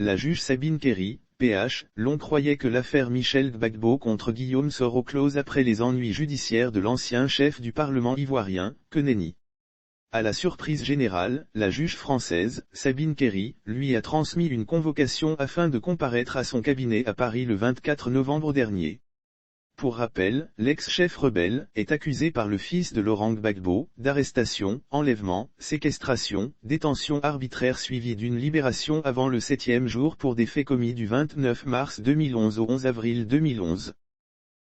La juge Sabine Kéry, PH, l'on croyait que l'affaire Michel Gbagbo contre Guillaume Soro close après les ennuis judiciaires de l'ancien chef du Parlement ivoirien, que nenni. À la surprise générale, la juge française, Sabine Kéry, lui a transmis une convocation afin de comparaître à son cabinet à Paris le 24 novembre dernier. Pour rappel, l'ex-chef rebelle est accusé par le fils de Laurent Gbagbo d'arrestation, enlèvement, séquestration, détention arbitraire suivie d'une libération avant le 7e jour pour des faits commis du 29 mars 2011 au 11 avril 2011.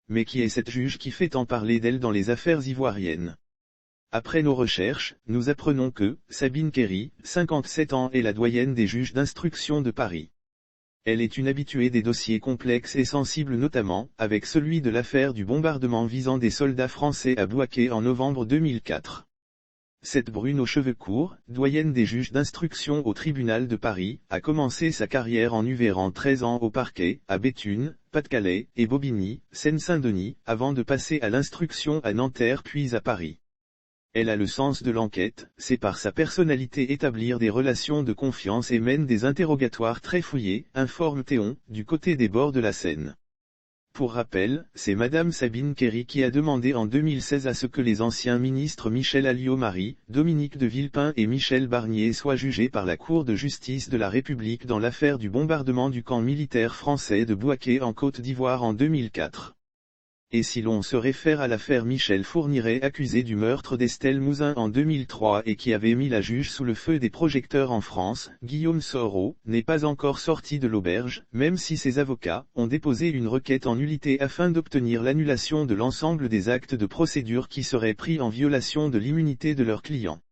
Mais qui est cette juge qui fait tant parler d'elle dans les affaires ivoiriennes? Après nos recherches, nous apprenons que Sabine Kéry, 57 ans, est la doyenne des juges d'instruction de Paris. Elle est une habituée des dossiers complexes et sensibles, notamment, avec celui de l'affaire du bombardement visant des soldats français à Bouaké en novembre 2004. Cette brune aux cheveux courts, doyenne des juges d'instruction au tribunal de Paris, a commencé sa carrière en Yverdon 13 ans au parquet, à Béthune, Pas-de-Calais, et Bobigny, Seine-Saint-Denis, avant de passer à l'instruction à Nanterre puis à Paris. Elle a le sens de l'enquête, sait par sa personnalité établir des relations de confiance et mène des interrogatoires très fouillés, informe Théon, du côté des bords de la Seine. Pour rappel, c'est Madame Sabine Kéry qui a demandé en 2016 à ce que les anciens ministres Michel Alliot-Marie, Dominique de Villepin et Michel Barnier soient jugés par la Cour de justice de la République dans l'affaire du bombardement du camp militaire français de Bouaké en Côte d'Ivoire en 2004. Et si l'on se réfère à l'affaire Michel Fourniret, accusé du meurtre d'Estelle Mouzin en 2003 et qui avait mis la juge sous le feu des projecteurs en France, Guillaume Soro n'est pas encore sorti de l'auberge, même si ses avocats ont déposé une requête en nullité afin d'obtenir l'annulation de l'ensemble des actes de procédure qui seraient pris en violation de l'immunité de leurs clients.